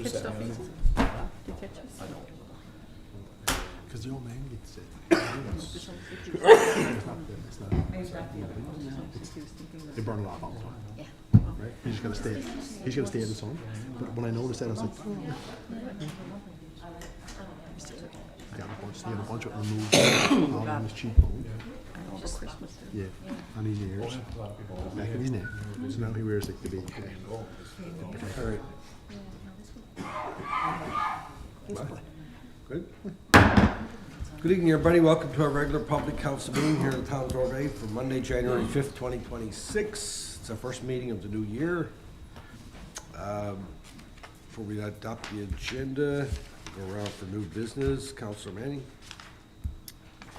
you catch stuff easy? Do you catch this? Because the old man gets it. They burn it off all the time. Yeah. Right? He's just gonna stay. He's gonna stay at his home. But when I noticed that, I was like, oh. He had a bunch of removed out on his cheekbone. Over Christmas. Yeah, on his ears, back of his neck. So now he wears like the baby cap. All right. Good. Good evening, everybody. Welcome to our regular public council meeting here in the town of Torbay for Monday, January 5th, 2026. It's our first meeting of the new year. Before we adopt the agenda, go around for new business. Councilor Manning.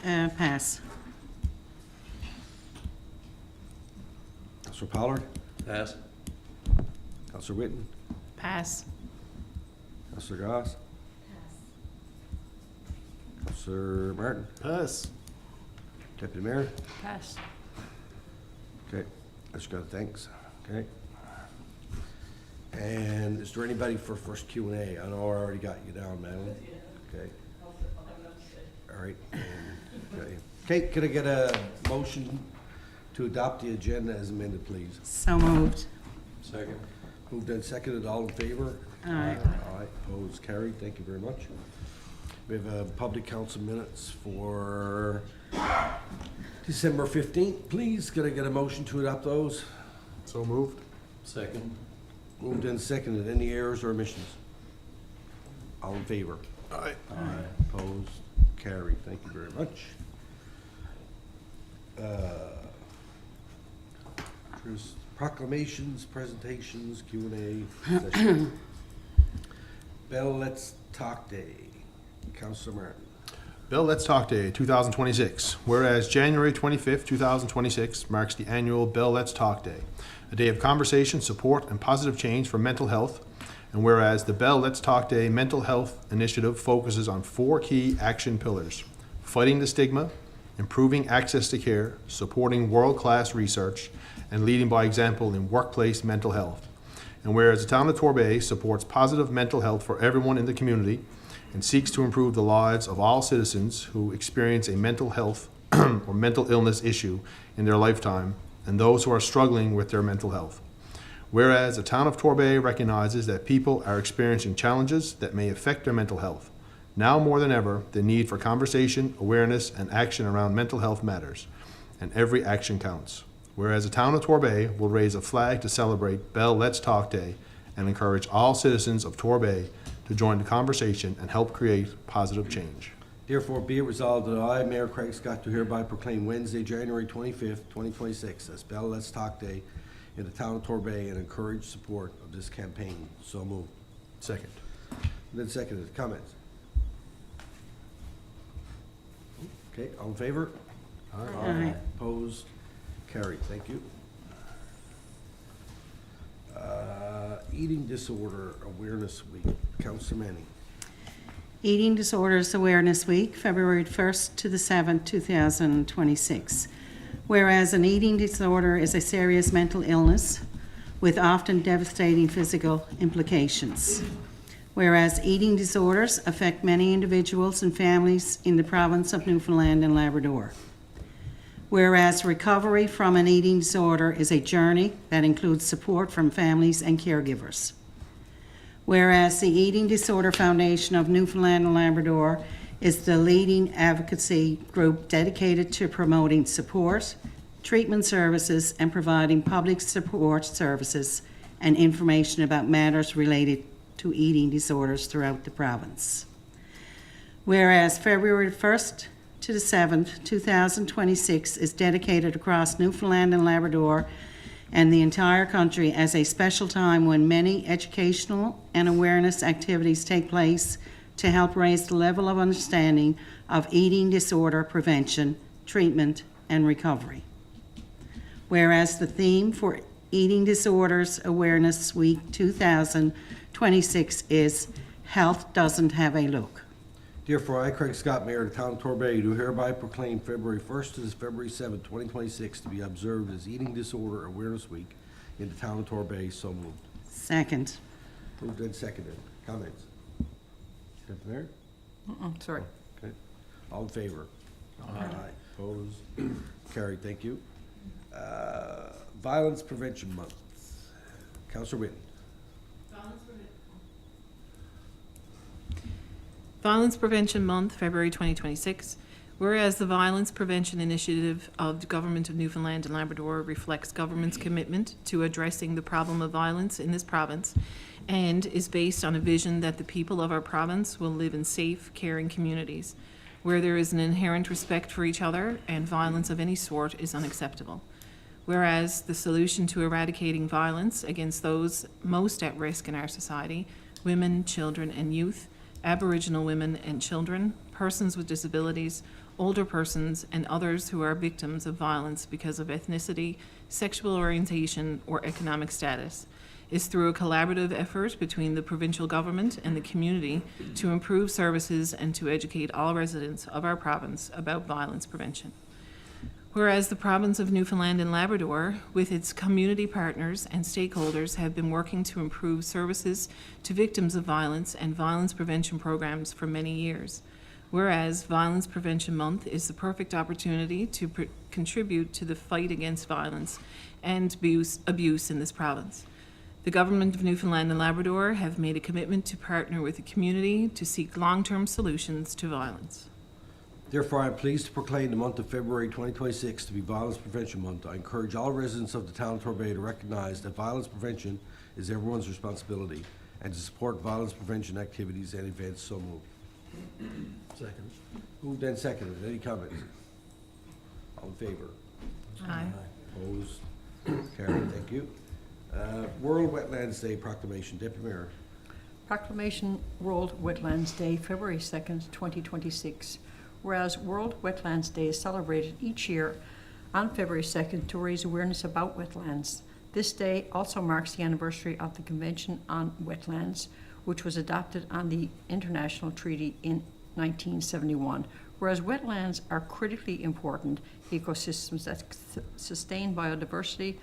Pass. Councilor Pollard. Pass. Councilor Whitten. Pass. Councilor Goss. Councilor Martin. Pass. Deputy Mayor. Pass. Okay, I just got thanks. Okay. And is there anybody for first Q&A? I know I already got you down, Madeline. Okay. All right. Okay. Okay, could I get a motion to adopt the agenda as amended, please? So moved. Second. Moved and seconded, all in favor? Aye. Aye, opposed, carried, thank you very much. We have public council minutes for December 15th, please. Could I get a motion to adopt those? So moved. Second. Moved and seconded, any errors or omissions? All in favor? Aye. Aye. Opposed, carried, thank you very much. There's proclamations, presentations, Q&A session. Bell Let's Talk Day. Councilor Martin. Bill Let's Talk Day 2026. Whereas January 25th, 2026 marks the annual Bill Let's Talk Day, a day of conversation, support, and positive change for mental health. And whereas the Bell Let's Talk Day mental health initiative focuses on 4 key action pillars: fighting the stigma, improving access to care, supporting world-class research, and leading by example in workplace mental health. And whereas the town of Torbay supports positive mental health for everyone in the community and seeks to improve the lives of all citizens who experience a mental health or mental illness issue in their lifetime and those who are struggling with their mental health. Whereas the town of Torbay recognizes that people are experiencing challenges that may affect their mental health. Now more than ever, the need for conversation, awareness, and action around mental health matters, and every action counts. Whereas the town of Torbay will raise a flag to celebrate Bell Let's Talk Day and encourage all citizens of Torbay to join the conversation and help create positive change. Therefore, be it resolved that I, Mayor Craig Scott, do hereby proclaim Wednesday, January 25th, 2026 as Bell Let's Talk Day in the town of Torbay and encourage support of this campaign. So moved. Second. Then seconded. Comments? Okay, all in favor? Aye. Opposed? Carried. Thank you. Eating Disorder Awareness Week. Councilor Manning. Eating Disorders Awareness Week, February 1st to the 7th, 2026. Whereas an eating disorder is a serious mental illness with often devastating physical implications. Whereas eating disorders affect many individuals and families in the province of Newfoundland and Labrador. Whereas recovery from an eating disorder is a journey that includes support from families and caregivers. Whereas the Eating Disorder Foundation of Newfoundland and Labrador is the leading advocacy group dedicated to promoting support, treatment services, and providing public support services and information about matters related to eating disorders throughout the province. Whereas February 1st to the 7th, 2026 is dedicated across Newfoundland and Labrador and the entire country as a special time when many educational and awareness activities take place to help raise the level of understanding of eating disorder prevention, treatment, and recovery. Whereas the theme for Eating Disorders Awareness Week 2026 is Health Doesn't Have a Look. Therefore, I, Craig Scott, Mayor of the town of Torbay, do hereby proclaim February 1st to February 7th, 2026 to be observed as Eating Disorder Awareness Week in the town of Torbay. So moved. Second. Moved and seconded. Comments? Deputy Mayor? Sorry. Okay. All in favor? Aye. Opposed? Carried, thank you. Violence Prevention Month. Councillor Witten. Violence Prevention Month, February 2026. Whereas the Violence Prevention Initiative of the Government of Newfoundland and Labrador reflects government's commitment to addressing the problem of violence in this province and is based on a vision that the people of our province will live in safe, caring communities where there is an inherent respect for each other and violence of any sort is unacceptable. Whereas the solution to eradicating violence against those most at risk in our society, women, children, and youth, Aboriginal women and children, persons with disabilities, older persons, and others who are victims of violence because of ethnicity, sexual orientation, or economic status, is through a collaborative effort between the provincial government and the community to improve services and to educate all residents of our province about violence prevention. Whereas the province of Newfoundland and Labrador, with its community partners and stakeholders, have been working to improve services to victims of violence and violence prevention programs for many years. Whereas Violence Prevention Month is the perfect opportunity to contribute to the fight against violence and abuse in this province. The Government of Newfoundland and Labrador have made a commitment to partner with the community to seek long-term solutions to violence. Therefore, I am pleased to proclaim the month of February 2026 to be Violence Prevention Month. I encourage all residents of the town of Torbay to recognize that violence prevention is everyone's responsibility and to support violence prevention activities and events. So moved. Second. Moved and seconded. Any comments? All in favor? Aye. Opposed? Carried. Thank you. World Wetlands Day Proclamation. Deputy Mayor. Proclamation World Wetlands Day, February 2nd, 2026. Whereas World Wetlands Day is celebrated each year on February 2nd to raise awareness about wetlands. This day also marks the anniversary of the Convention on Wetlands, which was adopted on the International Treaty in 1971. Whereas wetlands are critically important ecosystems that sustain biodiversity,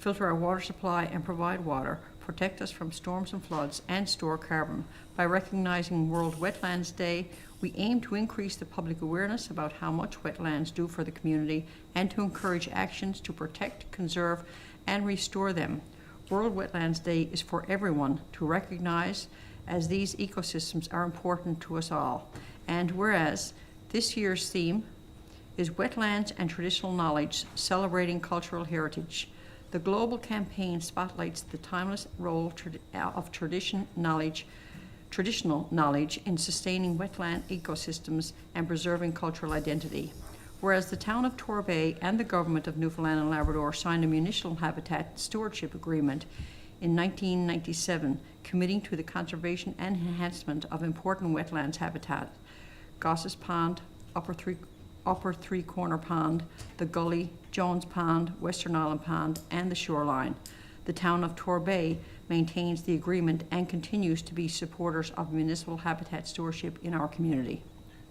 filter our water supply, and provide water, protect us from storms and floods, and store carbon. By recognizing World Wetlands Day, we aim to increase the public awareness about how much wetlands do for the community and to encourage actions to protect, conserve, and restore them. World Wetlands Day is for everyone to recognize as these ecosystems are important to us all. And whereas this year's theme is Wetlands and Traditional Knowledge, Celebrating Cultural Heritage. The global campaign spotlights the timeless role of traditional knowledge in sustaining wetland ecosystems and preserving cultural identity. Whereas the town of Torbay and the government of Newfoundland and Labrador signed a municipal habitat stewardship agreement in 1997, committing to the conservation and enhancement of important wetlands habitat, Gosses Pond, Upper Three Corner Pond, the Gully, Jones Pond, Western Island Pond, and the shoreline. The town of Torbay maintains the agreement and continues to be supporters of municipal habitat stewardship in our community.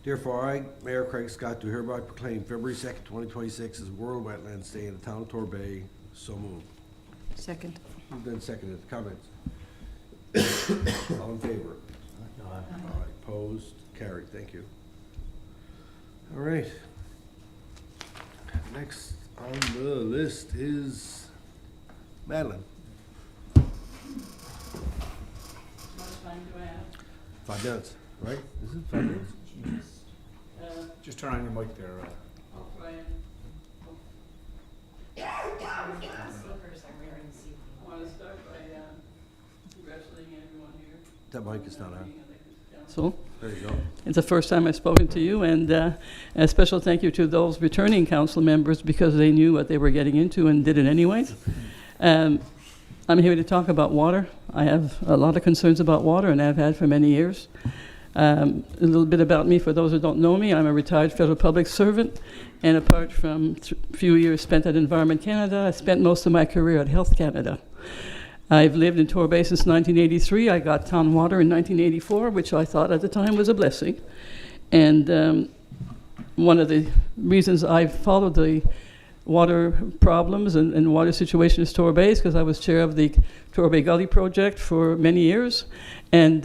Therefore, I, Mayor Craig Scott, do hereby proclaim February 2nd, 2026 as World Wetlands Day in the town of Torbay. So moved. Second. Moved and seconded. Comments? All in favor? Aye. All right. Opposed? Carried. Thank you. All right. Next on the list is Madeline. How much time do I have? 5 minutes, right? Is it 5 minutes? Just turn on your mic there. I'll try and. Slippers I'm wearing this evening. I want to start by congratulating everyone here. That mic is not on. So There you go. it's the first time I've spoken to you, and a special thank you to those returning council members because they knew what they were getting into and did it anyways. I'm here to talk about water. I have a lot of concerns about water, and I've had for many years. A little bit about me for those who don't know me. I'm a retired federal public servant, and apart from a few years spent at Environment Canada, I spent most of my career at Health Canada. I've lived in Torbay since 1983. I got town water in 1984, which I thought at the time was a blessing. And one of the reasons I followed the water problems and water situation is Torbay's, because I was chair of the Torbay Gully project for many years. And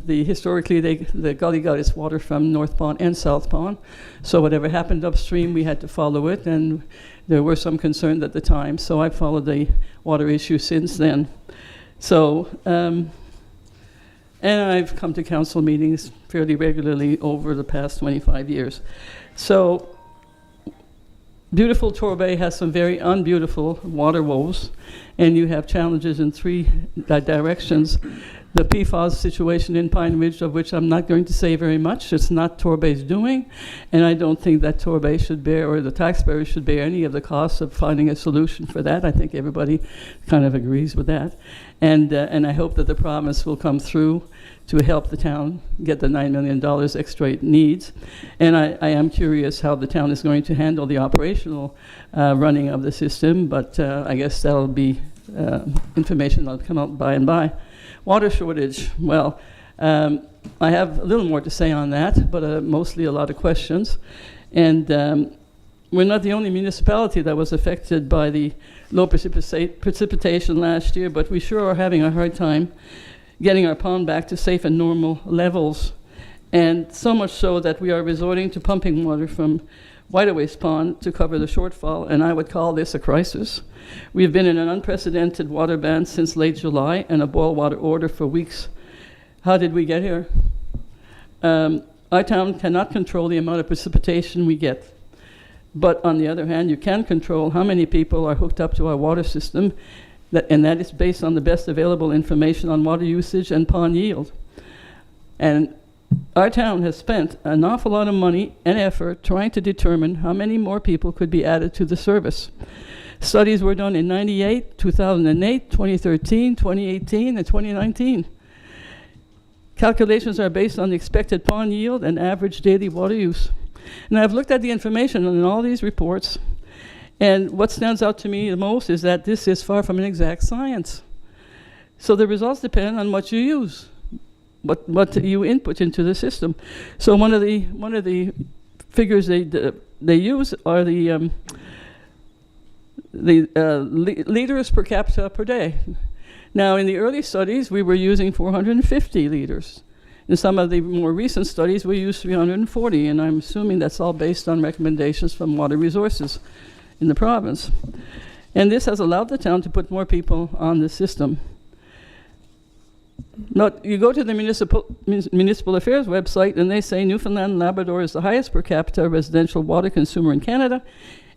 historically, the gully got its water from North Pond and South Pond. So whatever happened upstream, we had to follow it, and there were some concerns at the time. So I followed the water issue since then. So, and I've come to council meetings fairly regularly over the past 25 years. So, beautiful Torbay has some very unbeautiful water woes, and you have challenges in three directions. The PFAS situation in Pine Ridge, of which I'm not going to say very much. It's not Torbay's doing, and I don't think that Torbay should bear, or the taxpayers should bear, any of the costs of finding a solution for that. I think everybody kind of agrees with that. And I hope that the province will come through to help the town get the $9 million extra it needs. And I am curious how the town is going to handle the operational running of the system, but I guess that'll be information that'll come out by and by. Water shortage, well, I have a little more to say on that, but mostly a lot of questions. And we're not the only municipality that was affected by the low precipitation last year, but we sure are having a hard time getting our pond back to safe and normal levels. And so much so that we are resorting to pumping water from Whiteaways Pond to cover the shortfall, and I would call this a crisis. We've been in an unprecedented water ban since late July and a boil water order for weeks. How did we get here? Our town cannot control the amount of precipitation we get. But on the other hand, you can control how many people are hooked up to our water system, and that is based on the best available information on water usage and pond yield. And our town has spent an awful lot of money and effort trying to determine how many more people could be added to the service. Studies were done in 98, 2008, 2013, 2018, and 2019. Calculations are based on the expected pond yield and average daily water use. And I've looked at the information in all these reports, and what stands out to me the most is that this is far from an exact science. So the results depend on what you use, what you input into the system. So one of the figures they use are the liters per capita per day. Now, in the early studies, we were using 450 liters. In some of the more recent studies, we used 340, and I'm assuming that's all based on recommendations from Water Resources in the province. And this has allowed the town to put more people on the system. Now, you go to the Municipal Affairs website, and they say Newfoundland and Labrador is the highest per capita residential water consumer in Canada,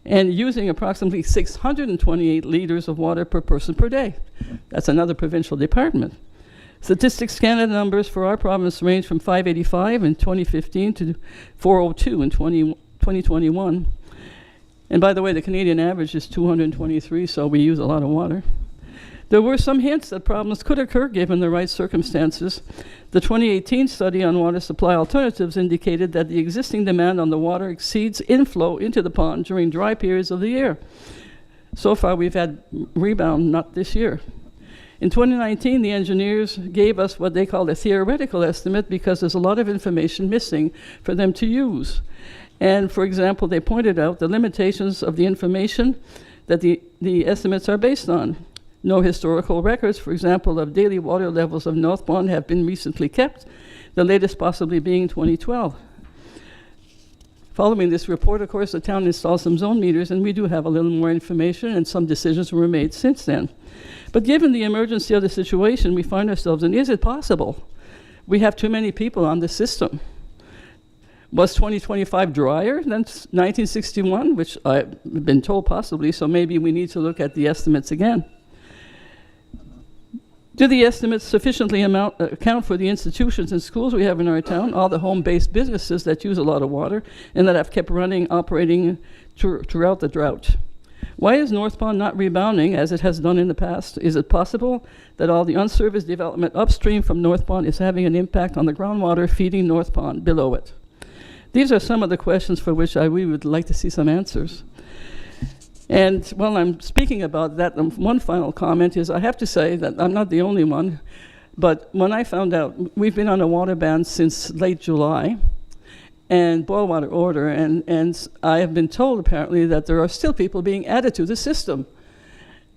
and using approximately 628 liters of water per person per day. That's another provincial department. Statistics Canada numbers for our province range from 585 in 2015 to 402 in 2021. And by the way, the Canadian average is 223, so we use a lot of water. There were some hints that problems could occur given the right circumstances. The 2018 study on water supply alternatives indicated that the existing demand on the water exceeds inflow into the pond during dry periods of the year. So far, we've had rebound, not this year. In 2019, the engineers gave us what they called a theoretical estimate because there's a lot of information missing for them to use. And for example, they pointed out the limitations of the information that the estimates are based on. No historical records, for example, of daily water levels of North Pond have been recently kept, the latest possibly being 2012. Following this report, of course, the town installed some zone meters, and we do have a little more information, and some decisions were made since then. But given the emergency of the situation we find ourselves in, is it possible? We have too many people on the system. Was 2025 drier than 1961, which I've been told possibly, so maybe we need to look at the estimates again. Do the estimates sufficiently account for the institutions and schools we have in our town, all the home-based businesses that use a lot of water and that have kept operating throughout the drought? Why is North Pond not rebounding as it has done in the past? Is it possible that all the unserviced development upstream from North Pond is having an impact on the groundwater feeding North Pond below it? These are some of the questions for which we would like to see some answers. And while I'm speaking about that, one final comment is I have to say that I'm not the only one, but when I found out, we've been on a water ban since late July, and boil water order. And I have been told apparently that there are still people being added to the system.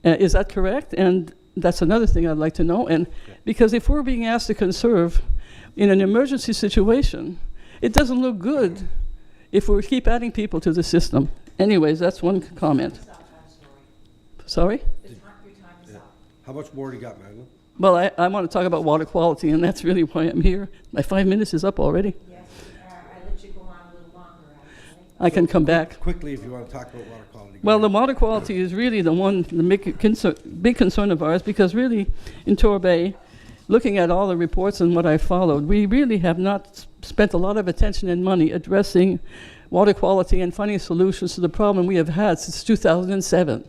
Is that correct? And that's another thing I'd like to know. And because if we're being asked to conserve in an emergency situation, it doesn't look good if we keep adding people to the system. Anyways, that's one comment. Sorry? Your time is up. How much more do you got, Madeline? Well, I want to talk about water quality, and that's really why I'm here. My 5 minutes is up already. Yes, I let you go on a little longer, actually. I can come back. Quickly, if you want to talk about water quality. Well, the water quality is really the big concern of ours, because really in Torbay, looking at all the reports and what I followed, we really have not spent a lot of attention and money addressing water quality and finding solutions to the problem we have had since 2007.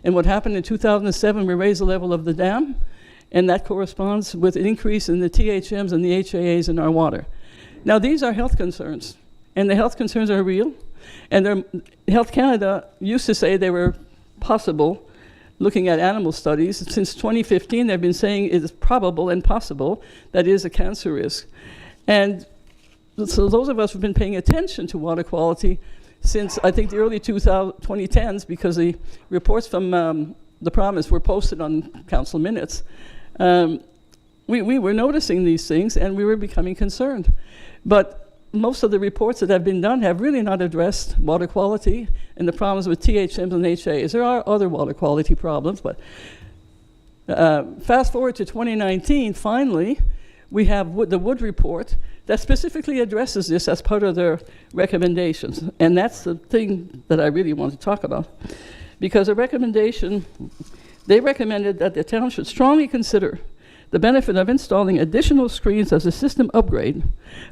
And what happened in 2007, we raised the level of the dam, and that corresponds with an increase in the THMs and the HAAs in our water. Now, these are health concerns, and the health concerns are real. And Health Canada used to say they were possible, looking at animal studies. Since 2015, they've been saying it is probable and possible that it is a cancer risk. And so those of us who've been paying attention to water quality since, I think, the early 2010s, because the reports from the Promise were posted on council minutes, we were noticing these things, and we were becoming concerned. But most of the reports that have been done have really not addressed water quality and the problems with THMs and HAs. There are other water quality problems, but fast forward to 2019, finally, we have the Wood report that specifically addresses this as part of their recommendations. And that's the thing that I really want to talk about. Because a recommendation, they recommended that the town should strongly consider the benefit of installing additional screens as a system upgrade.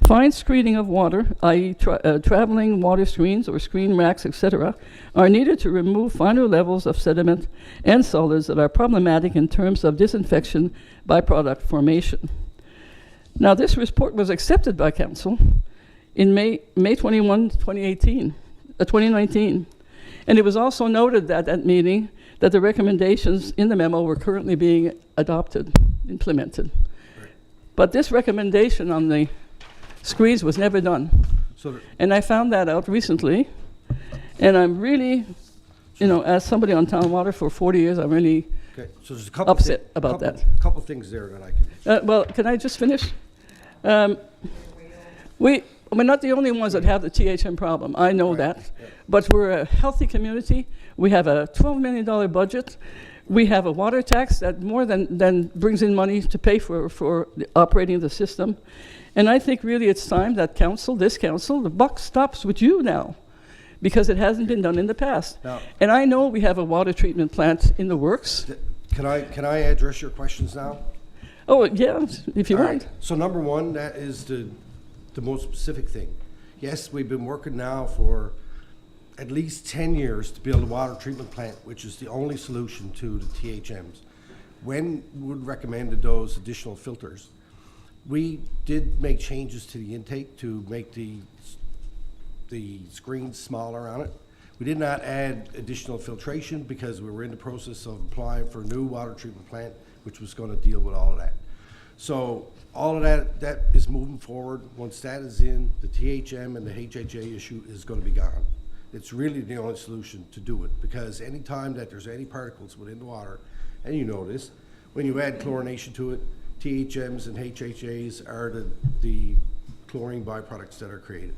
Fine screening of water, i.e. traveling water screens or screen racks, etc., are needed to remove finer levels of sediment and solids that are problematic in terms of disinfection byproduct formation. Now, this report was accepted by council in May 21, 2019. And it was also noted at that meeting that the recommendations in the memo were currently being adopted, implemented. Right. But this recommendation on the screens was never done. So, And I found that out recently. And I'm really, as somebody on town water for 40 years, I'm really okay, so there's a couple upset about that. Couple things there that I can. Well, can I just finish? We're not the only ones that have the THM problem. I know Right. that. But we're a healthy community. We have a $12 million budget. We have a water tax that more than brings in money to pay for operating the system. And I think really it's time that this council, the buck stops with you now, because it hasn't been done in the past. Now- And I know we have a water treatment plant in the works. Can I address your questions now? Oh, yeah, if you All want. right. So number one, that is the most specific thing. Yes, we've been working now for at least 10 years to build a water treatment plant, which is the only solution to the THMs. When Wood recommended those additional filters, we did make changes to the intake to make the screens smaller on it. We did not add additional filtration because we were in the process of applying for a new water treatment plant, which was going to deal with all of that. So all of that is moving forward. Once that is in, the THM and the HHA issue is going to be gone. It's really the only solution to do it, because anytime that there's any particles within the water, and you know this, when you add chlorination to it, THMs and HHAs are the chlorine byproducts that are created.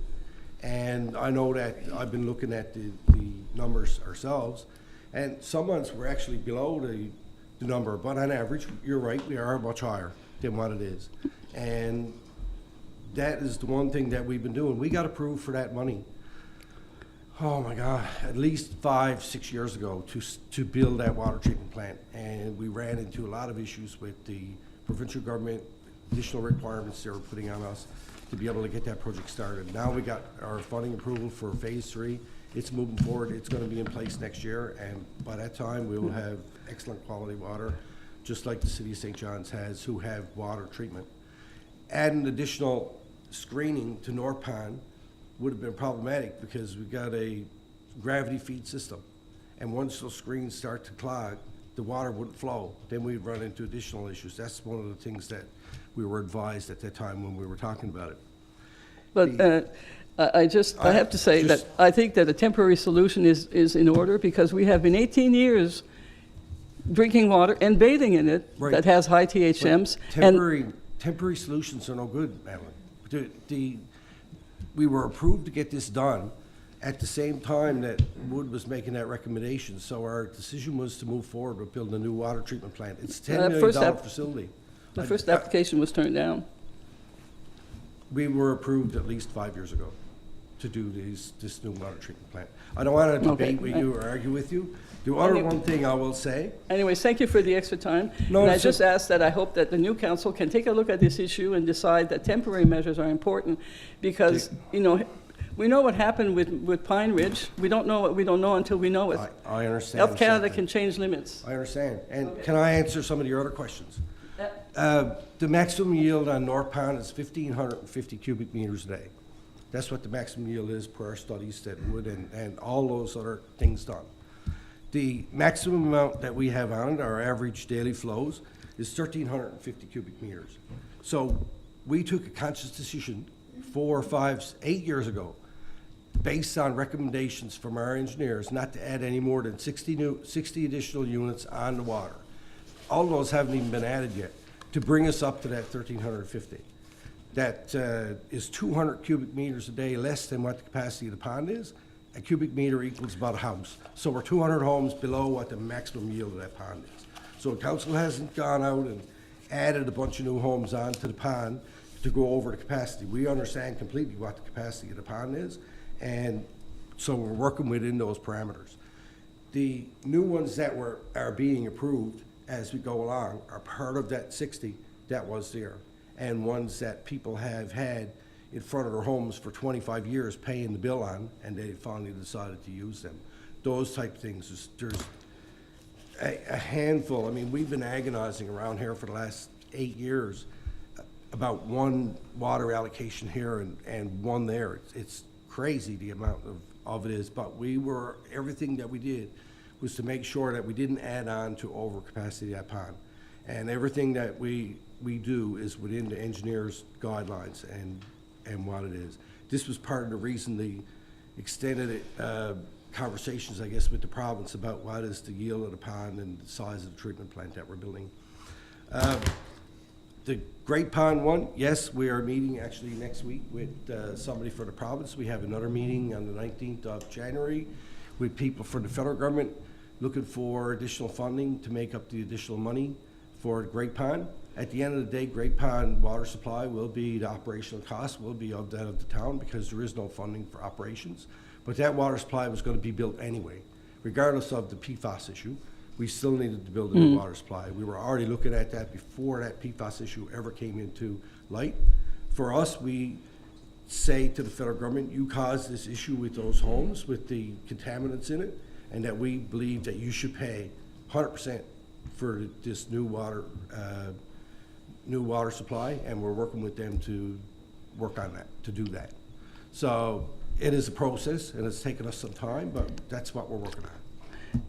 And I know that I've been looking at the numbers ourselves, and some months we're actually below the number, but on average, you're right, we are much higher than what it is. And that is the one thing that we've been doing. We got approved for that money, oh my God, at least 5-6 years ago to build that water treatment plant. And we ran into a lot of issues with the provincial government, additional requirements they were putting on us to be able to get that project started. Now we got our funding approval for phase 3. It's moving forward. It's going to be in place next year, and by that time we will have excellent quality water, just like the city of St. John's has, who have water treatment. Adding additional screening to North Pond would have been problematic, because we've got a gravity feed system, and once those screens start to clog, the water wouldn't flow. Then we'd run into additional issues. That's one of the things that we were advised at that time when we were talking about it. But I have to say that I think that a temporary solution is in order, because we have been 18 years drinking water and bathing in it Right. that has high THMs. Temporary solutions are no good, Madeline. We were approved to get this done at the same time that Wood was making that recommendation, so our decision was to move forward with building a new water treatment plant. It's a $10 million first app- facility. The first application was turned down. We were approved at least 5 years ago to do this new water treatment plant. I don't want to Okay. debate with you or argue with you. The other one thing I will say, Anyways, thank you for the extra time. No, And I it's just ask that I hope that the new council can take a look at this issue and decide that temporary measures are important, because, you know, we know what happened with Pine Ridge. We don't know what we don't know until we know it. I understand. Health Canada something. can change limits. I understand. And can I answer some of your other questions? The maximum yield on North Pond is 1,550 cubic meters a day. That's what the maximum yield is per our studies that Wood and all those other things done. The maximum amount that we have on it, our average daily flows, is 1,350 cubic meters. So we took a conscious decision 4, 5, 8 years ago, based on recommendations from our engineers, not to add any more than 60 additional units on the water. All those haven't even been added yet, to bring us up to that 1,350. That is 200 cubic meters a day less than what the capacity of the pond is. A cubic meter equals about a house. So we're 200 homes below what the maximum yield of that pond is. So the council hasn't gone out and added a bunch of new homes onto the pond to go over the capacity. We understand completely what the capacity of the pond is, and so we're working within those parameters. The new ones that are being approved as we go along are part of that 60 that was there, and ones that people have had in front of their homes for 25 years paying the bill on, and they finally decided to use them. Those type of things, there's a handful. I mean, we've been agonizing around here for the last 8 years about one water allocation here and one there. It's crazy the amount of it is, but everything that we did was to make sure that we didn't add on to overcapacity of that pond. And everything that we do is within the engineer's guidelines and what it is. This was part of the reason the extended conversations, I guess, with the province about what is the yield of the pond and the size of the treatment plant that we're building. The Great Pond one, yes, we are meeting actually next week with somebody for the province. We have another meeting on the 19th of January with people from the federal government looking for additional funding to make up the additional money for Great Pond. At the end of the day, Great Pond water supply will be, the operational cost will be of that of the town, because there is no funding for operations. But that water supply was going to be built anyway. Regardless of the PFAS issue, we still needed to build a new water supply. We were already looking at that before that PFAS issue ever came into light. For us, we say to the federal government, you caused this issue with those homes, with the contaminants in it, and that we believe that you should pay 100% for this new water supply, and we're working with them to work on that, to do that. So it is a process, and it's taken us some time, but that's what we're working on.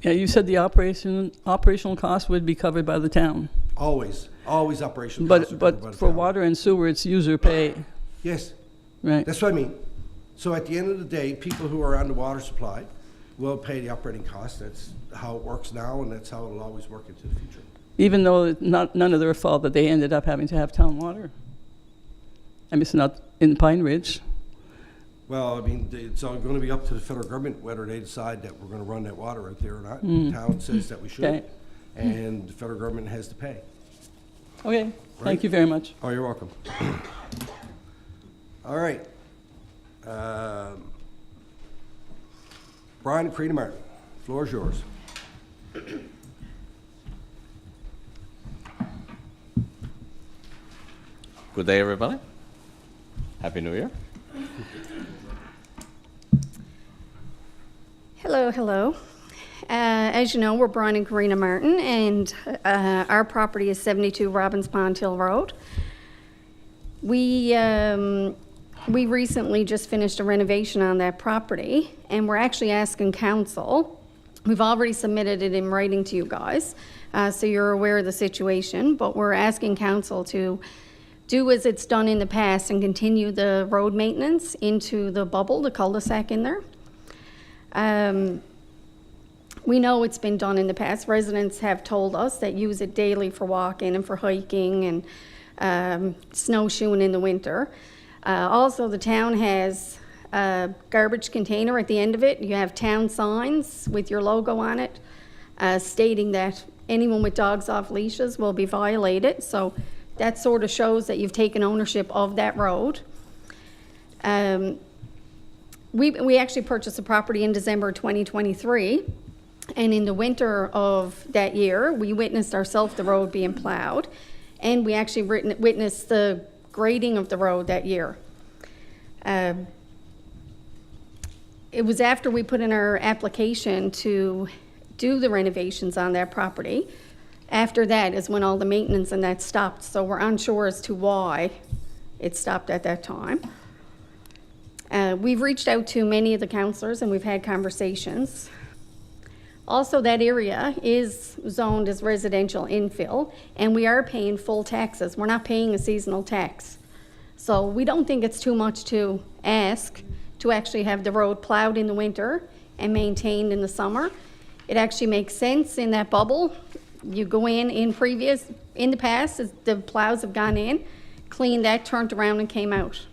Yeah, you said the operational cost would be covered by the town. Always operational costs are covered by But the for town. water and sewer, it's user pay, Yes, right? that's what I mean. So at the end of the day, people who are on the water supply will pay the operating costs. That's how it works now, and that's how it'll always work into the future. Even though it's none of their fault that they ended up having to have town water. I mean, it's not in Pine Ridge. Well, I mean, it's all going to be up to the federal government whether they decide that we're going to run that water out there or not. The town says that we should, Okay. and the federal government has to pay. Okay, Right. thank you very much. Oh, you're welcome. All right. Brian Creedy Martin, floor is yours. Good day, everybody. Happy New Year. Hello, hello. As you know, we're Brian and Karina Martin, and our property is 72 Robbins Pond Hill Road. We recently just finished a renovation on that property, and we're actually asking council. We've already submitted it in writing to you guys, so you're aware of the situation, but we're asking council to do as it's done in the past and continue the road maintenance into the bubble, the cul-de-sac in there. We know it's been done in the past. Residents have told us that use it daily for walking and for hiking and snowshoeing in the winter. Also, the town has a garbage container at the end of it. You have town signs with your logo on it stating that anyone with dogs off leashes will be violated. So that sort of shows that you've taken ownership of that road. We actually purchased a property in December 2023, and in the winter of that year, we witnessed ourselves the road being plowed, and we actually witnessed the grading of the road that year. It was after we put in our application to do the renovations on that property. After that is when all the maintenance and that stopped, so we're unsure as to why it stopped at that time. We've reached out to many of the councillors and we've had conversations. Also, that area is zoned as residential infill, and we are paying full taxes. We're not paying a seasonal tax. So we don't think it's too much to ask to actually have the road plowed in the winter and maintained in the summer. It actually makes sense in that bubble. You go in the past, as the plows have gone in, cleaned that, turned around and came out.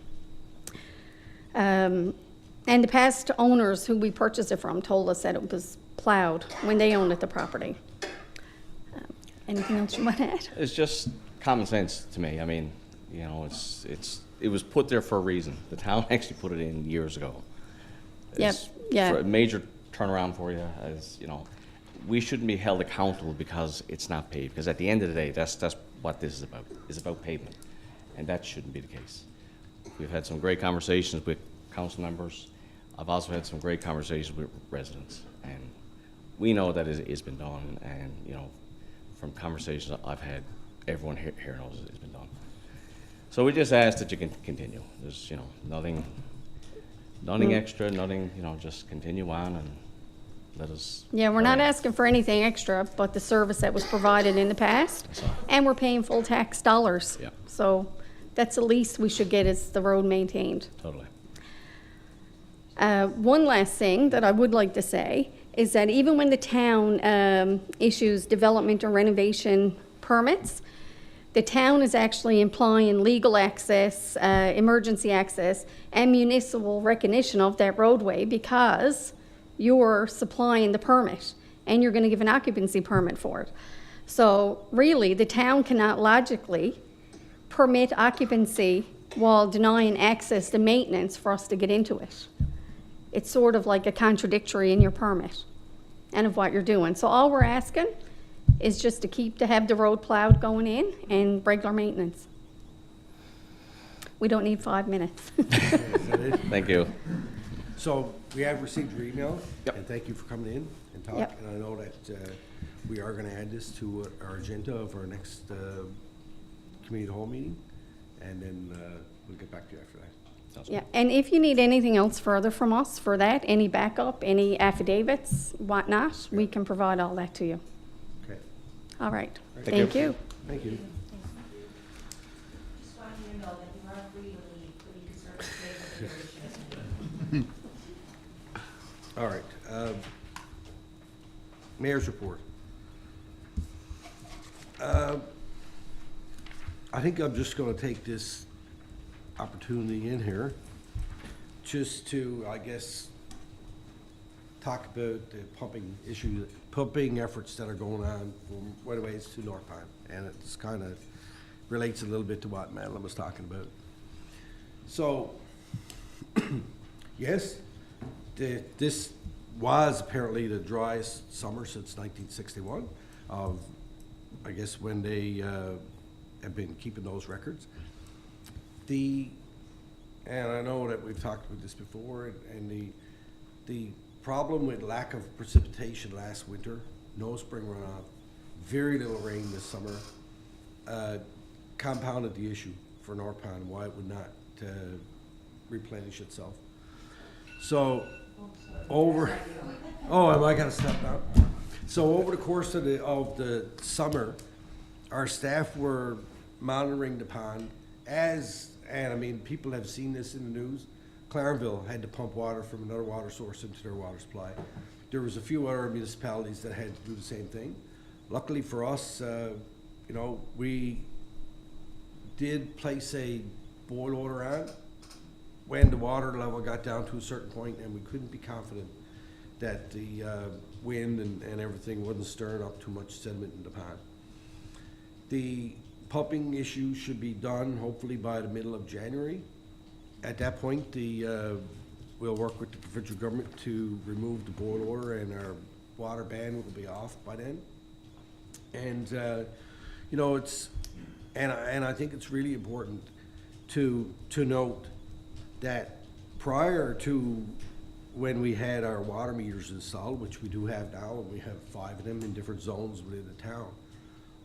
And the past owners who we purchased it from told us that it was plowed when they owned the property. Anything else you want to add? It's just common sense to me. I mean, you know, it was put there for a reason. The town actually put it in years ago. Yep, It's yeah. for a major turnaround for you, as you know. We shouldn't be held accountable because it's not paved, because at the end of the day, that's what this is about. It's about pavement, and that shouldn't be the case. We've had some great conversations with council members. I've also had some great conversations with residents, and we know that it's been done, and you know, from conversations I've had, everyone here knows it's been done. So we just ask that you can continue. There's, you know, nothing extra, nothing, you know, just continue on and let us. Yeah, we're not asking for anything extra, but the service that was provided in the past, and we're paying full tax dollars. Yeah. So that's the least we should get, is the road maintained. Totally. One last thing that I would like to say is that even when the town issues development or renovation permits, the town is actually implying legal access, emergency access, and municipal recognition of that roadway, because you're supplying the permit and you're going to give an occupancy permit for it. So really, the town cannot logically permit occupancy while denying access to maintenance for us to get into it. It's sort of like a contradictory in your permit and of what you're doing. So all we're asking is just to have the road plowed going in and regular maintenance. We don't need 5 minutes. Is that it? Thank you. So we have received your email. Yep. And thank you for coming in and talking. Yep. And I know that we are going to add this to our agenda of our next committee of the whole meeting. And then we'll get back to you after that. Yeah, and if you need anything else further from us for that, any backup, any affidavits, whatnot, we can provide all that to you. Okay. All right, Thank thank you. Thank you. Just wanted you to know that you are free to leave, but you can certainly stay for the All right. Mayor's report. I think I'm just going to take this opportunity in here just to, I guess, talk about the pumping efforts that are going on from Waterways to North Pine. And it's kind of relates a little bit to what Madeline was talking about. So, yes, this was apparently the driest summer since 1961 of, I guess, when they have been keeping those records. And I know that we've talked about this before, and the problem with lack of precipitation last winter, no spring runoff, very little rain this summer, compounded the issue for North Pine, why it would not replenish itself. So am I gonna step down? So over the course of the summer, our staff were monitoring the pond and I mean, people have seen this in the news, Clarenville had to pump water from another water source into their water supply. There was a few other municipalities that had to do the same thing. Luckily for us, you know, we did place a boil order on when the water level got down to a certain point, and we couldn't be confident that the wind and everything wasn't stirring up too much sediment in the pond. The pumping issue should be done hopefully by the middle of January. At that point, we'll work with the provincial government to remove the boil order, and our water ban will be off by then. And you know, and I think it's really important to note that prior to when we had our water meters installed, which we do have now, and we have 5 of them in different zones within the town,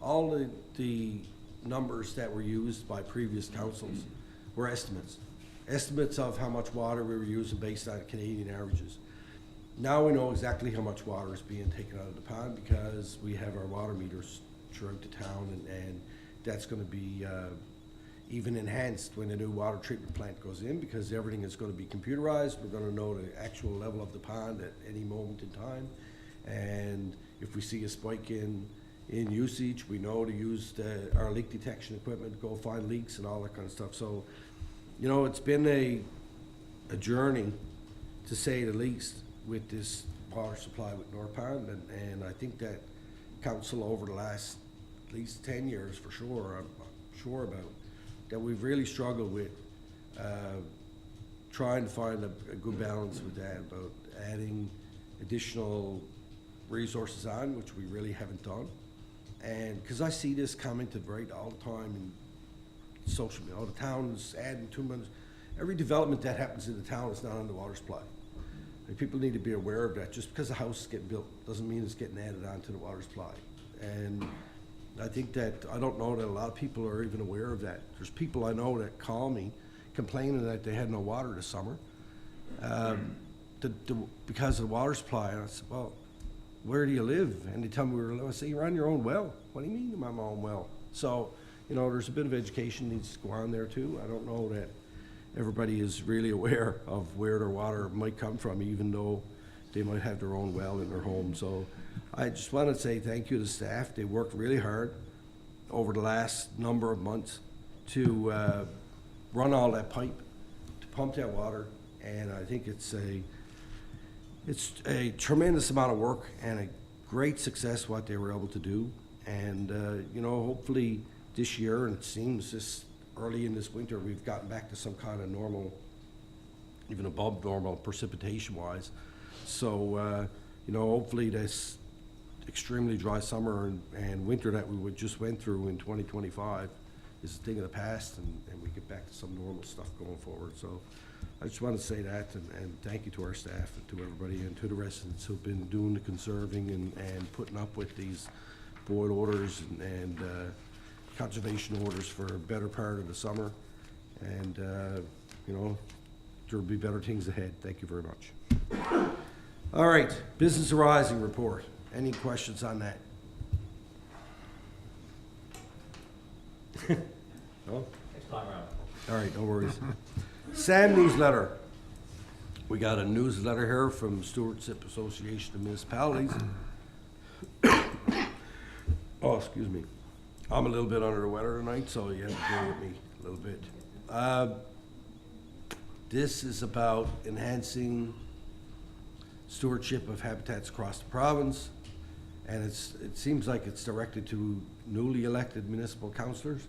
all the numbers that were used by previous councils were estimates of how much water we were using based on Canadian averages. Now we know exactly how much water is being taken out of the pond because we have our water meters throughout the town, and that's going to be even enhanced when the new water treatment plant goes in, because everything is going to be computerized. We're going to know the actual level of the pond at any moment in time, and if we see a spike in usage, we know to use our leak detection equipment, go find leaks and all that kind of stuff. So, you know, it's been a journey, to say the least, with this water supply with North Pond, and I think that council over the last at least 10 years for sure, I'm sure about, that we've really struggled with trying to find a good balance with that, about adding additional resources on, which we really haven't done. And because I see this comment right all the time in social media, the town is adding too much. Every development that happens in the town is not on the water supply. And people need to be aware of that. Just because a house is getting built doesn't mean it's getting added on to the water supply. And I think that, I don't know that a lot of people are even aware of that. There's people I know that call me complaining that they had no water this summer because of the water supply. And I said, well, where do you live? And they tell me, I say, you're on your own well. What do you mean I'm on my own well? So, you know, there's a bit of education needs to go on there too. I don't know that everybody is really aware of where their water might come from, even though they might have their own well in their home. So I just want to say thank you to staff. They worked really hard over the last number of months to run all that pipe, to pump that water, and I think it's a tremendous amount of work and a great success what they were able to do. And you know, hopefully this year, and it seems this early in this winter, we've gotten back to some kind of normal, even above normal precipitation wise. So you know, hopefully this extremely dry summer and winter that we just went through in 2025 is a thing of the past, and we get back to some normal stuff going forward. So I just want to say that, and thank you to our staff and to everybody and to the residents who've been doing the conserving and putting up with these boil orders and conservation orders for a better part of the summer. And you know, there'll be better things ahead. Thank you very much. All right, business arising report. Any questions on that? No? Next time around. All right, no worries. SAM newsletter. We got a newsletter here from Stewardship Association of Municipalities. Oh, excuse me. I'm a little bit under the weather tonight, so you have to bear with me a little bit. This is about enhancing stewardship of habitats across the province, and it seems like it's directed to newly elected municipal councillors.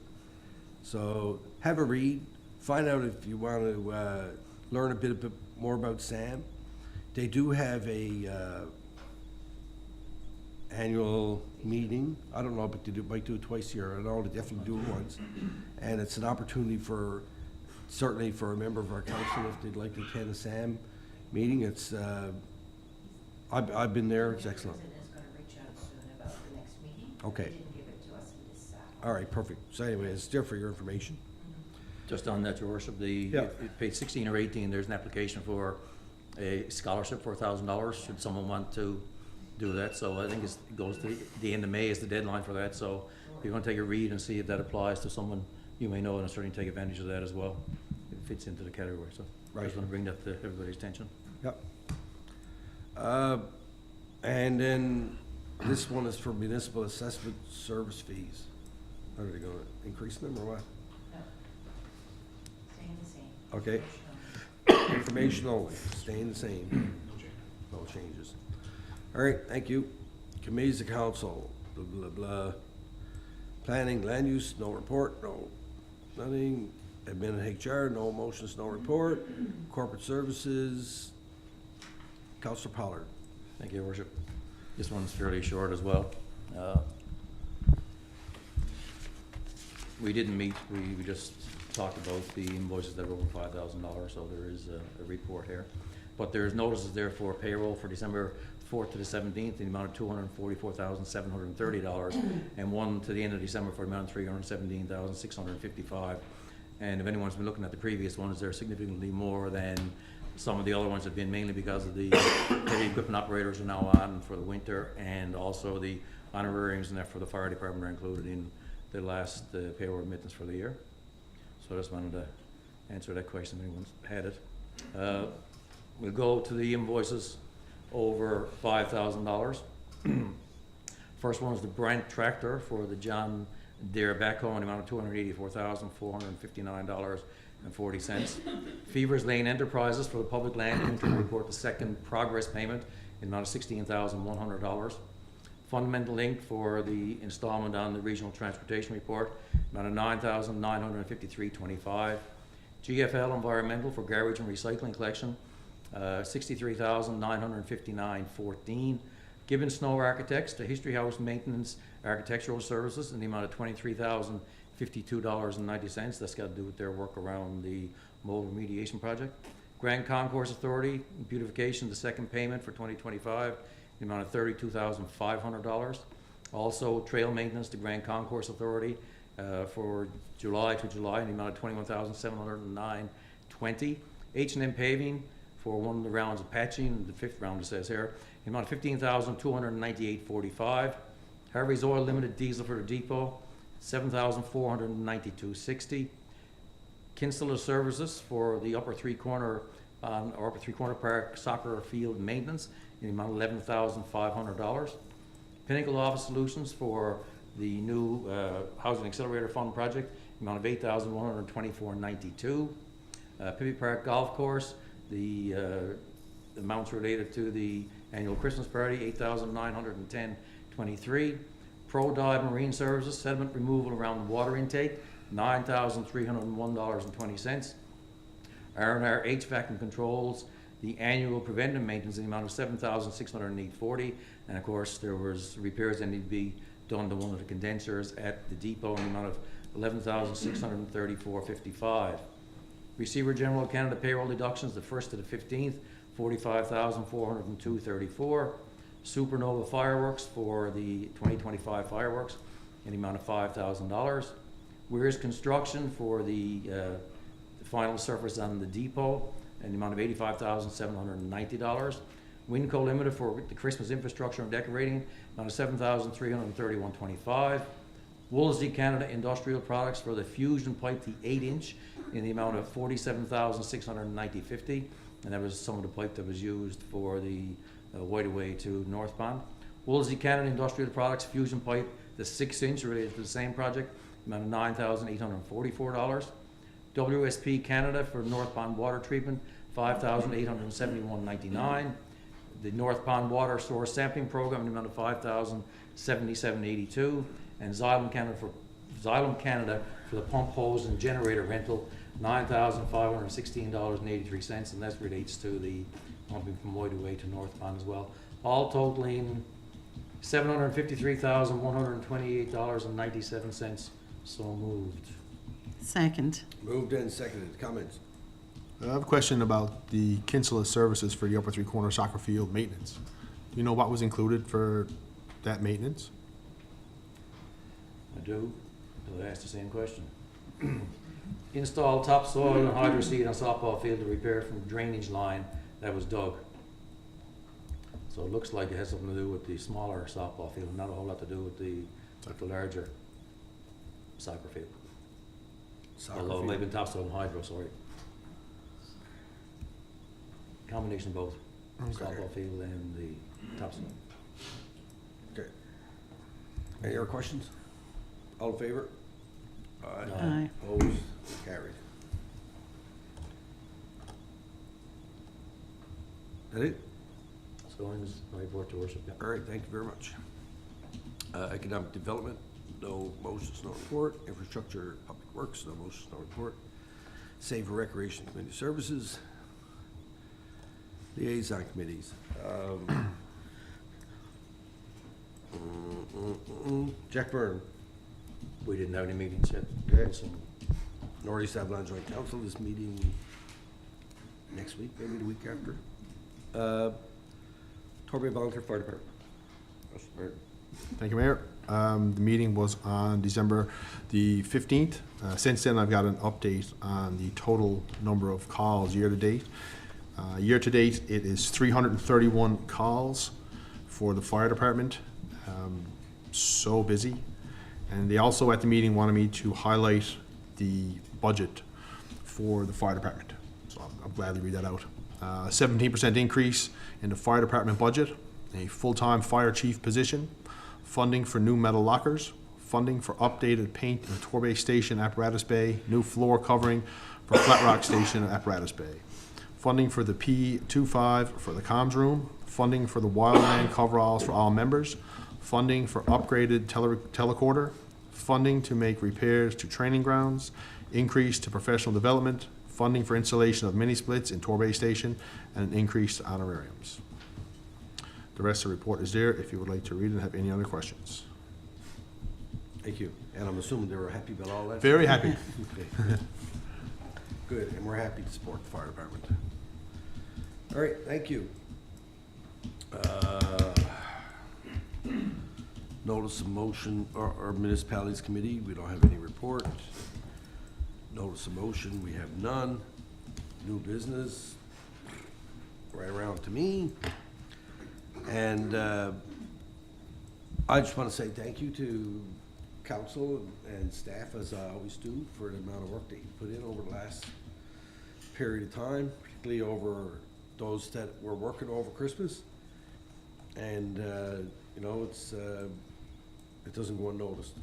So have a read, find out if you want to learn a bit more about SAM. They do have a annual meeting. I don't know, but they might do it twice a year. I know they definitely do it once. And it's an opportunity certainly for a member of our council if they'd like to attend a SAM meeting. It's I've been there. It's excellent. The president is going to reach out soon about the next meeting. Okay. He didn't give it to us in this. All right, perfect. So anyway, it's there for your information. Just on that, Your Worship, Yeah. page 16 or 18, there's an application for a scholarship for $1,000, should someone want to do that. So I think it goes to the end of May is the deadline for that. So if you want to take a read and see if that applies to someone you may know and certainly take advantage of that as well. It fits into the category, so I Right. just want to bring that to everybody's attention. Yep. And then this one is for municipal assessment service fees. Are they gonna increase them or what? Staying the same. Okay. Information only, staying the same. No changes. All right, thank you. Committees of council, blah, blah, blah. Planning, land use, no report, no, nothing. Admin and HR, no motions, no report. Corporate services, Counselor Pollard. Thank you, Your Worship. This one's fairly short as well. We didn't meet, we just talked about the invoices that were over $5,000, so there is a report here. But there's notices there for payroll for December 4th to the 17th in the amount of $244,730, and one to the end of December for the amount of $317,655. And if anyone's been looking at the previous ones, they're significantly more than some of the other ones have been, mainly because of the heavy equipment operators are now on for the winter, and also the honorariums and that for the fire department are included in the last payroll remittance for the year. So I just wanted to answer that question if anyone's had it. We'll go to the invoices over $5,000. First one is the Brent tractor for the John Deere backhoe in the amount of $284,459.40. Fevers Lane Enterprises for the public land interim report, the second progress payment in the amount of $16,100. Fundamental Inc. for the installment on the regional transportation report, amount of $9,953.25. GFL Environmental for garbage and recycling collection, $63,959.14. Gibbon Snow Architects to History House Maintenance Architectural Services in the amount of $23,052.90. That's got to do with their work around the mold remediation project. Grand Concourse Authority Beautification, the second payment for 2025, in the amount of $32,500. Also, trail maintenance to Grand Concourse Authority for July to July in the amount of $21,709.20. H&M Paving for one of the rounds of patching, the fifth round it says here, in the amount of $15,298.45. Harvey's Oil Limited Diesel for the depot, $7,492.60. Kinstler Services for the upper three corner park soccer field maintenance in the amount of $11,500. Pinnacle Office Solutions for the new Housing Accelerator Fund project, in the amount of $8,124.92. Pibby Park Golf Course, the amounts related to the annual Christmas party, $8,910.23. Pro Dive Marine Services, sediment removal around the water intake, $9,301.20. R&R HVAC and Controls, the annual preventive maintenance in the amount of $7,608.40. And of course, there was repairs that need to be done to one of the condensers at the depot in the amount of $11,634.55. Receiver General Canada payroll deductions, the 1st to the 15th, $45,402.34. Supernova Fireworks for the 2025 fireworks in the amount of $5,000. Weirs Construction for the final surface on the depot in the amount of $85,790. Winco Limited for the Christmas infrastructure and decorating, amount of $7,331.25. Woolsey Canada Industrial Products for the fusion pipe, the 8-inch, in the amount of $47,690.50, and that was some of the pipe that was used for the White Away to North Pond. Woolsey Canada Industrial Products fusion pipe, the 6-inch, related to the same project, amount of $9,844. WSP Canada for North Pond water treatment, $5,871.99. The North Pond Water Source Sampling Program, in the amount of $5,077.82. And Xylem Canada for the pump hose and generator rental, $9,516.83, and that relates to the pumping from White Away to North Pond as well. All totaling $753,128.97. So moved. Second. Moved and seconded. Comments? I have a question about the Kinsella Services for the upper three-corner soccer field maintenance. Do you know what was included for that maintenance? I do. I'll ask the same question. Install topsoil and hydro seed on softball field to repair from drainage line that was dug. So it looks like it has something to do with the smaller softball field, not a whole lot to do with the larger soccer field. Soccer Although it field. might have been topsoil and hydro, sorry. Combination of both, Okay. softball field and the topsoil. Okay. Any other questions? All in favor? Aye. Aye. Opposed? Carried. That it? So I'm just, my report to worship, yeah. All right, thank you very much. Economic development, no motions, no report. Infrastructure, public works, no motions, no report. Save for recreation and community services. Liaison committees. Jack Byrne, We didn't have any meetings yet. Okay. So, Northeast Avalon Joint Council, this meeting next week, maybe the week after. Torbay Volunteer Fire Department. Russell Burton. Thank you, Mayor. The meeting was on December the 15th. Since then, I've got an update on the total number of calls year-to-date. Year-to-date, it is 331 calls for the fire department. So busy. And they also, at the meeting, wanted me to highlight the budget for the fire department. So I'll gladly read that out. 17% increase in the fire department budget, a full-time fire chief position, funding for new metal lockers, funding for updated paint in Torbay Station Apparatus Bay, new floor covering for Flat Rock Station Apparatus Bay, funding for the P25 for the comms room, funding for the wildland coveralls for all members, funding for upgraded telecorder, funding to make repairs to training grounds, increase to professional development, funding for installation of mini splits in Torbay Station, and an increase to honorariums. The rest of the report is there if you would like to read it and have any other questions. Thank you. And I'm assuming they were happy about all that? Very happy. Okay. Good, and we're happy to support the fire department. All right, thank you. Notice of motion, or municipalities committee, we don't have any report. Notice of motion, we have none. New business, right around to me. And I just want to say thank you to council and staff, as I always do, for the amount of work that you put in over the last period of time, particularly over those that were working over Christmas. And, you know, it doesn't go unnoticed,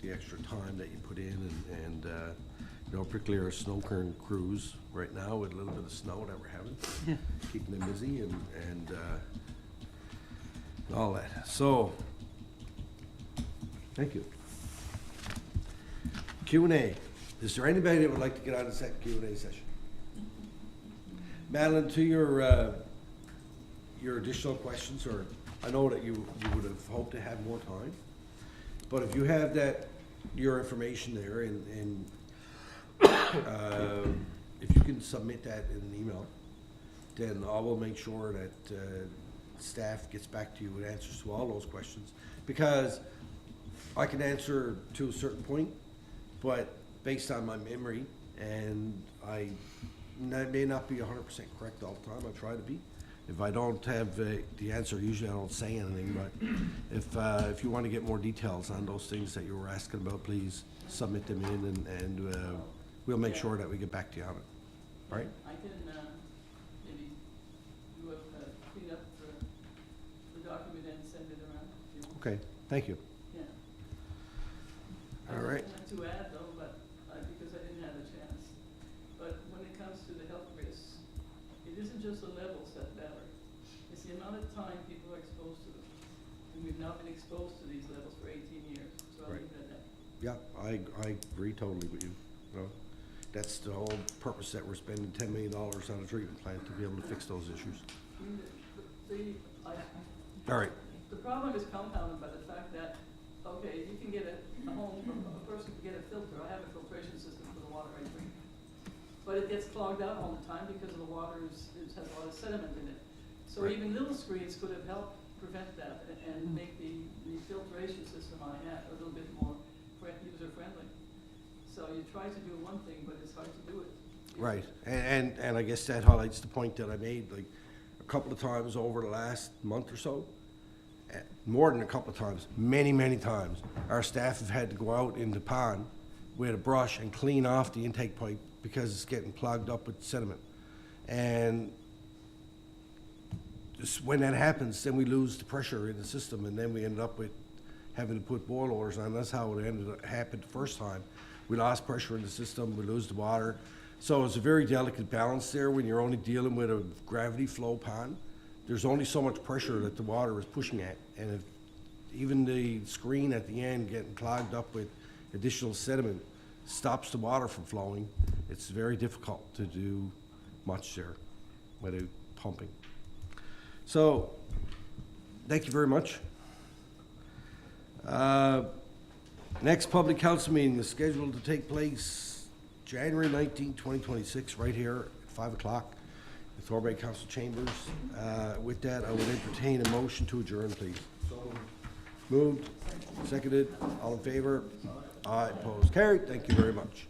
the extra time that you put in and you know, particularly our snow clearing crews right now with a little bit of snow that we're having, Yeah. keeping them busy and all that. So, thank you. Q&A. Is there anybody that would like to get on the second Q&A session? Madeline, to your additional questions, or I know that you would have hoped to have more time, but if you have your information there and if you can submit that in an email, then I will make sure that staff gets back to you with answers to all those questions. Because I can answer to a certain point, but based on my memory, and I may not be 100% correct all the time, I try to be. If I don't have the answer, usually I don't say anything, but if you want to get more details on those things that you were asking about, please submit them in and we'll make sure that we get back to you on it. All right? I can maybe do a clean up the document and send it around if you want. Okay, thank you. Yeah. All right. I want to add though, but because I didn't have a chance, but when it comes to the health risks, it isn't just the levels that matter. It's the amount of time people are exposed to them. And we've now been exposed to these levels for 18 years, so I'll Right. leave it at that. Yeah, I agree totally with you. You know, that's the whole purpose that we're spending $10 million on a treatment plant, to be able to fix those issues. All right. The problem is compounded by the fact that, okay, you can get a person can get a filter. I have a filtration system for the water I drink. But it gets clogged out all the time because the water has a lot of sediment in it. So Right. even little screens could have helped prevent that and make the filtration system I have a little bit more user-friendly. So you try to do one thing, but it's hard to do it. Right, and I guess that highlights the point that I made, like, a couple of times over the last month or so, more than a couple of times, many times, our staff have had to go out in the pond with a brush and clean off the intake pipe because it's getting plugged up with sediment. And just when that happens, then we lose the pressure in the system, and then we end up with having to put boil orders on. That's how it happened the first time. We lost pressure in the system, we lose the water. So it's a very delicate balance there when you're only dealing with a gravity flow pond. There's only so much pressure that the water is pushing at, and if even the screen at the end getting clogged up with additional sediment stops the water from flowing, it's very difficult to do much there without pumping. So, thank you very much. Next public council meeting is scheduled to take place January 19, 2026, right here at 5 o'clock in Thornbury Council Chambers. With that, I would entertain a motion to adjourn, please. Moved, seconded, all in favor? Aye, opposed, carried. Thank you very much.